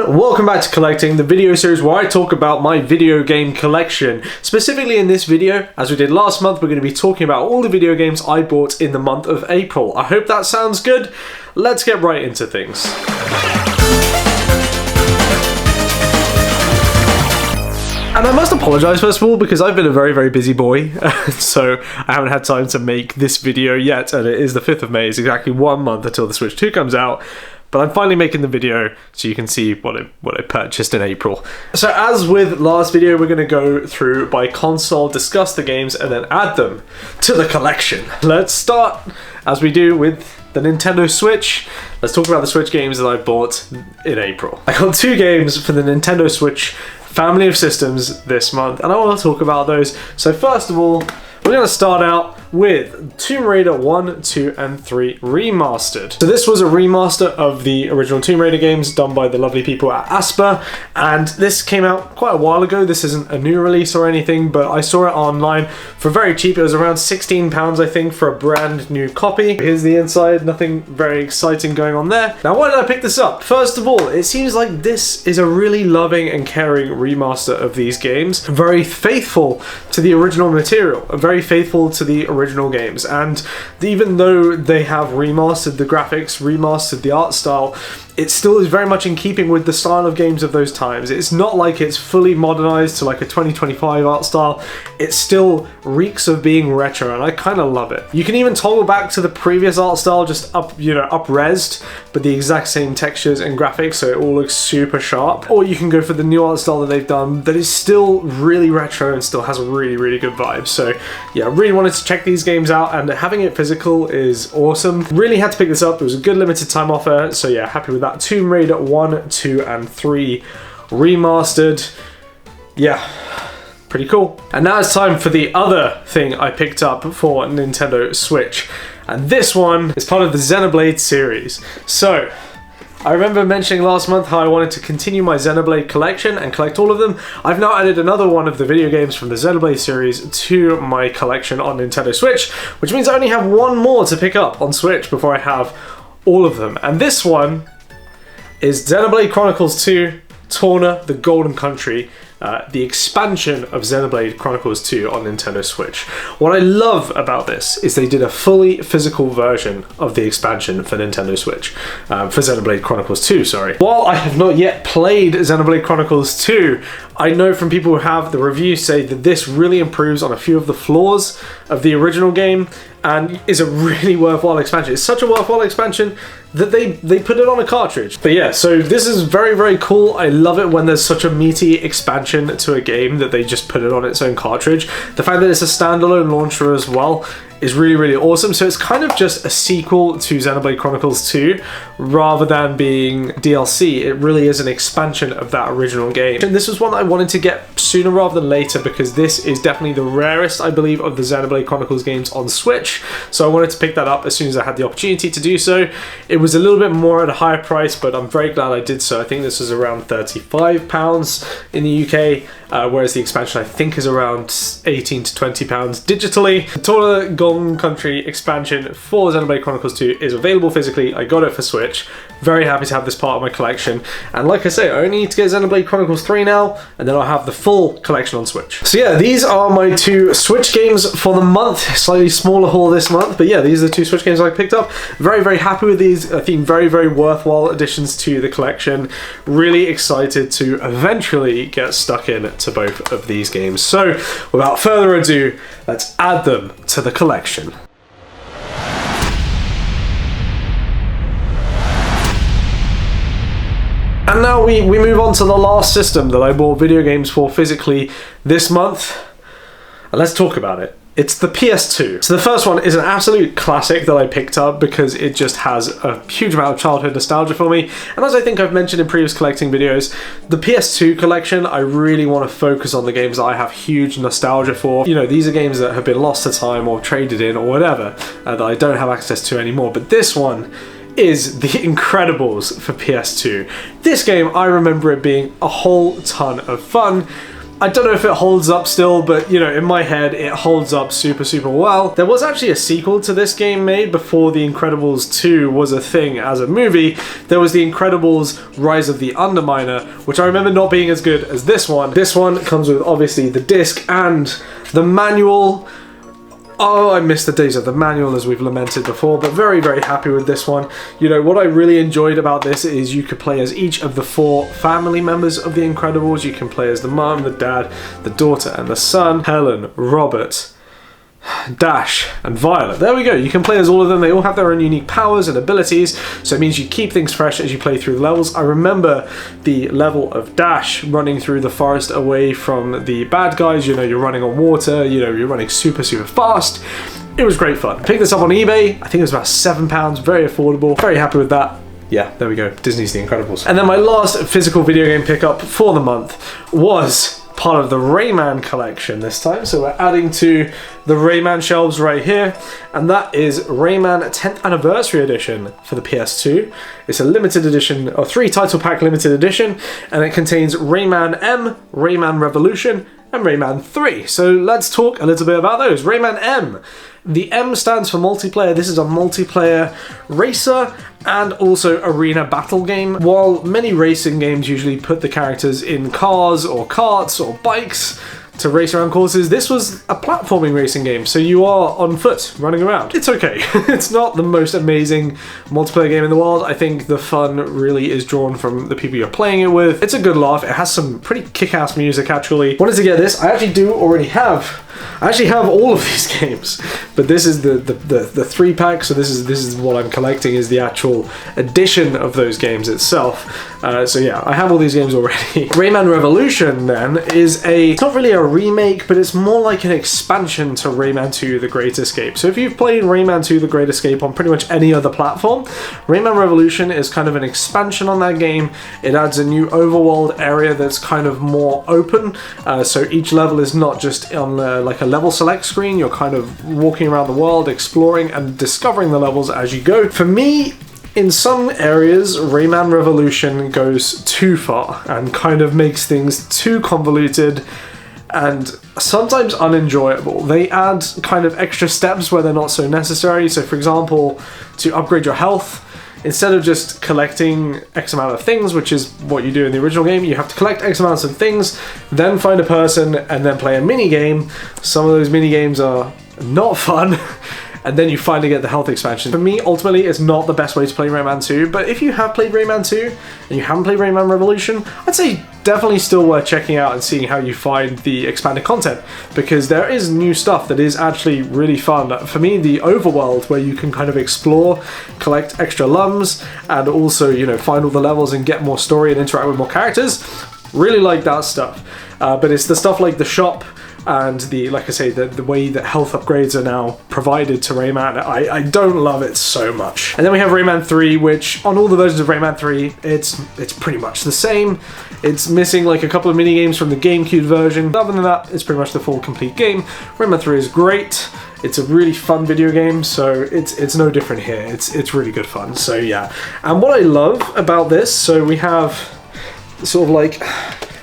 everyone, welcome back to Collecting, the video series where I talk about my video game collection. Specifically in this video, as we did last month, we're going to be talking about all the video games I bought in the month of April. I hope that sounds good. Let's get right into things. And I must apologise first of all because I've been a very busy boy, so I haven't had time to make this video yet, and it is the 5th of May, it's exactly 1 month until the Switch 2 comes out. But I'm finally making the video so you can see what I purchased in April. So as with last video, we're going to go through by console, discuss the games, and then add them to the collection. Let's start, as we do, with the Nintendo Switch. Let's talk about the Switch games that I bought in April. I got 2 games for the Nintendo Switch family of systems this month, and I want to talk about those. So first of all, we're going to start out with Tomb Raider 1, 2, and 3 Remastered. So this was a remaster of the original Tomb Raider games done by the lovely people at Asper, and this came out quite a while ago. This isn't a new release or anything, but I saw it online for very cheap. It was around £16, I think, for a brand new copy. Here's the inside, nothing very exciting going on there. Now, why did I pick this up? First of all, it seems like this is a really loving and caring remaster of these games. Very faithful to the original material, very faithful to the original games, and even though they have remastered the graphics, remastered the art style, it still is very much in keeping with the style of games of those times. It's not like it's fully modernized to like a 2025 art style. It still reeks of being retro, and I kind of love it. You can even toggle back to the previous art style, just up-resed, but the exact same textures and graphics, so it all looks super sharp. Or you can go for the new art style that they've done that is still really retro and still has a really good vibe. So yeah, I really wanted to check these games out, and having it physical is awesome. Really had to pick this up. It was a good limited time offer, so yeah, happy with that. Tomb Raider 1, 2, and 3 Remastered. Yeah, pretty cool. And now it's time for the other thing I picked up for Nintendo Switch. And this one is part of the Xenoblade series. So, I remember mentioning last month how I wanted to continue my Xenoblade collection and collect all of them. I've now added another one of the video games from the Xenoblade series to my collection on Nintendo Switch, which means I only have one more to pick up on Switch before I have all of them. And this one is Xenoblade Chronicles 2 Torna, the Golden Country, the expansion of Xenoblade Chronicles 2 on Nintendo Switch. What I love about this is they did a fully physical version of the expansion for Nintendo Switch, for Xenoblade Chronicles 2, sorry. While I have not yet played Xenoblade Chronicles 2, I know from people who have, the reviews say that this really improves on a few of the flaws of the original game and is a really worthwhile expansion. It's such a worthwhile expansion that they put it on a cartridge. But yeah, so this is very cool. I love it when there's such a meaty expansion to a game that they just put it on its own cartridge. The fact that it's a standalone launcher as well is really awesome. So it's kind of just a sequel to Xenoblade Chronicles 2 rather than being DLC. It really is an expansion of that original game. And this was one that I wanted to get sooner rather than later because this is definitely the rarest, I believe, of the Xenoblade Chronicles games on Switch. So I wanted to pick that up as soon as I had the opportunity to do so. It was a little bit more at a higher price, but I'm very glad I did so. I think this was around £35 in the UK, whereas the expansion I think is around £18 to £20 digitally. The Torna Golden Country expansion for Xenoblade Chronicles 2 is available physically. I got it for Switch. Very happy to have this part of my collection. And like I say, I only need to get Xenoblade Chronicles 3 now, and then I'll have the full collection on Switch. So yeah, these are my 2 Switch games for the month. Slightly smaller haul this month, but yeah, these are the 2 Switch games I picked up. Very happy with these. I think very worthwhile additions to the collection. Really excited to eventually get stuck in to both of these games. So without further ado, let's add them to the collection. And now we move on to the last system that I bought video games for physically this month. And let's talk about it. It's the PS2. So the first one is an absolute classic that I picked up because it just has a huge amount of childhood nostalgia for me. And as I think I've mentioned in previous collecting videos, the PS2 collection, I really want to focus on the games that I have huge nostalgia for. You know, these are games that have been lost to time or traded in or whatever, that I don't have access to anymore. But this one is The Incredibles for PS2. This game, I remember it being a whole ton of fun. I don't know if it holds up still, but you know, in my head, it holds up super well. There was actually a sequel to this game made before The Incredibles 2 was a thing as a movie. There was The Incredibles Rise of the Underminer, which I remember not being as good as this one. This one comes with obviously the disc and the manual. Oh, I miss the days of the manual, as we've lamented before, but very happy with this one. You know, what I really enjoyed about this is you could play as each of the 4 family members of The Incredibles. You can play as the mum, the dad, the daughter, and the son. Helen, Robert, Dash, and Violet. There we go. You can play as all of them. They all have their own unique powers and abilities, so it means you keep things fresh as you play through the levels. I remember the level of Dash running through the forest away from the bad guys. You know, you're running on water, you know, you're running super fast. It was great fun. I picked this up on eBay. I think it was about £7, very affordable. Very happy with that. Yeah, there we go. Disney's The Incredibles. And then my last physical video game pickup for the month was part of the Rayman collection this time. So we're adding to the Rayman shelves right here, and that is Rayman 10th Anniversary Edition for the PS2. It's a limited edition, or 3 title pack limited edition, and it contains Rayman M, Rayman Revolution, and Rayman 3. So let's talk a little bit about those. Rayman M. The M stands for multiplayer. This is a multiplayer racer and also arena battle game. While many racing games usually put the characters in cars or carts or bikes to race around courses, this was a platforming racing game, so you are on foot running around. It's okay. It's not the most amazing multiplayer game in the world. I think the fun really is drawn from the people you're playing it with. It's a good laugh. It has some pretty kick-ass music, actually. Wanted to get this. I actually have all of these games, but this is the 3-pack, so this is what I'm collecting, is the actual edition of those games itself. So yeah, I have all these games already. Rayman Revolution then is it's not really a remake, but it's more like an expansion to Rayman 2 The Great Escape. So if you've played Rayman 2 The Great Escape on pretty much any other platform, Rayman Revolution is kind of an expansion on that game. It adds a new overworld area that's kind of more open, so each level is not just on like a level select screen. You're kind of walking around the world, exploring and discovering the levels as you go. For me, in some areas, Rayman Revolution goes too far and kind of makes things too convoluted and sometimes unenjoyable. They add kind of extra steps where they're not so necessary. So for example, to upgrade your health, instead of just collecting X amount of things, which is what you do in the original game, you have to collect X amounts of things, then find a person, and then play a mini game. Some of those mini games are not fun, and then you finally get the health expansion. For me, ultimately, it's not the best way to play Rayman 2, but if you have played Rayman 2 and you haven't played Rayman Revolution, I'd say definitely still worth checking out and seeing how you find the expanded content, because there is new stuff that is actually really fun. For me, the overworld, where you can kind of explore, collect extra lums, and also, you know, find all the levels and get more story and interact with more characters, really like that stuff. But it's the stuff like the shop and the, like I say, the way that health upgrades are now provided to Rayman, I don't love it so much. And then we have Rayman 3, which on all the versions of Rayman 3, it's pretty much the same. It's missing like a couple of mini games from the GameCube version. Other than that, it's pretty much the full complete game. Rayman 3 is great. It's a really fun video game, so it's no different here. It's really good fun. So yeah. And what I love about this, so we have sort of like,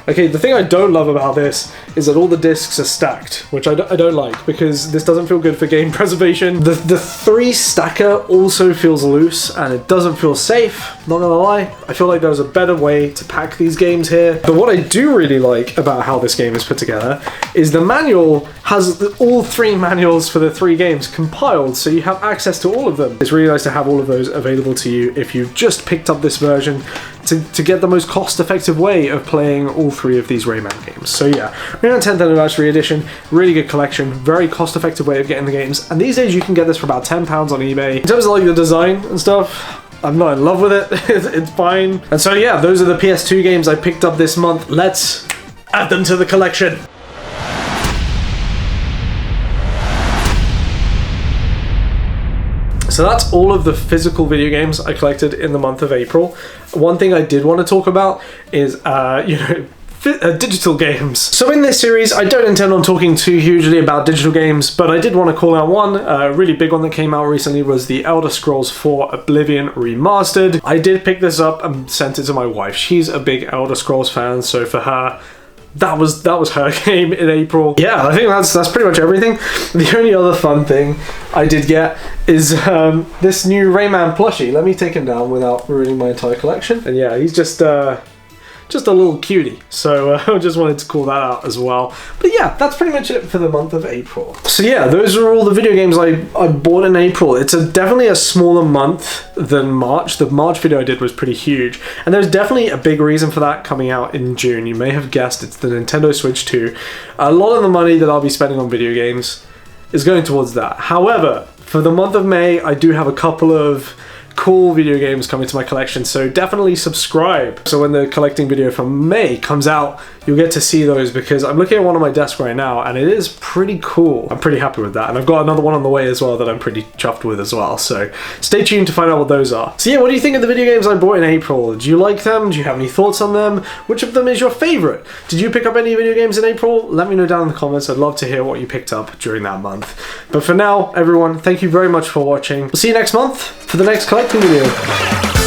okay, the thing I don't love about this is that all the discs are stacked, which I don't like, because this doesn't feel good for game preservation. The 3 stacker also feels loose, and it doesn't feel safe, not gonna lie. I feel like there's a better way to pack these games here. But what I do really like about how this game is put together is the manual has all 3 manuals for the 3 games compiled, so you have access to all of them. It's really nice to have all of those available to you if you've just picked up this version, to get the most cost-effective way of playing all 3 of these Rayman games. So yeah, Rayman 10th Anniversary Edition, really good collection, very cost-effective way of getting the games, and these days you can get this for about £10 on eBay. In terms of like the design and stuff, I'm not in love with it. It's fine. And so yeah, those are the PS2 games I picked up this month. Let's add them to the collection. So that's all of the physical video games I collected in the month of April. One thing I did want to talk about is, digital games. So in this series, I don't intend on talking too hugely about digital games, but I did want to call out one. A really big one that came out recently was the Elder Scrolls 4 Oblivion Remastered. I did pick this up and sent it to my wife. She's a big Elder Scrolls fan, so for her, that was her game in April. Yeah, I think that's pretty much everything. The only other fun thing I did get is this new Rayman plushie. Let me take him down without ruining my entire collection. And yeah, he's just a little cutie, so I just wanted to call that out as well. But yeah, that's pretty much it for the month of April. So yeah, those are all the video games I bought in April. It's definitely a smaller month than March. The March video I did was pretty huge, and there's definitely a big reason for that coming out in June. You may have guessed, it's the Nintendo Switch 2. A lot of the money that I'll be spending on video games is going towards that. However, for the month of May, I do have a couple of cool video games coming to my collection, so definitely subscribe. So when the collecting video from May comes out, you'll get to see those, because I'm looking at one on my desk right now and it is pretty cool. I'm pretty happy with that, and I've got another one on the way as well that I'm pretty chuffed with as well, so stay tuned to find out what those are. So yeah, what do you think of the video games I bought in April? Do you like them? Do you have any thoughts on them? Which of them is your favorite? Did you pick up any video games in April? Let me know down in the comments. I'd love to hear what you picked up during that month. But for now, everyone, thank you very much for watching. We'll see you next month for the next collecting video.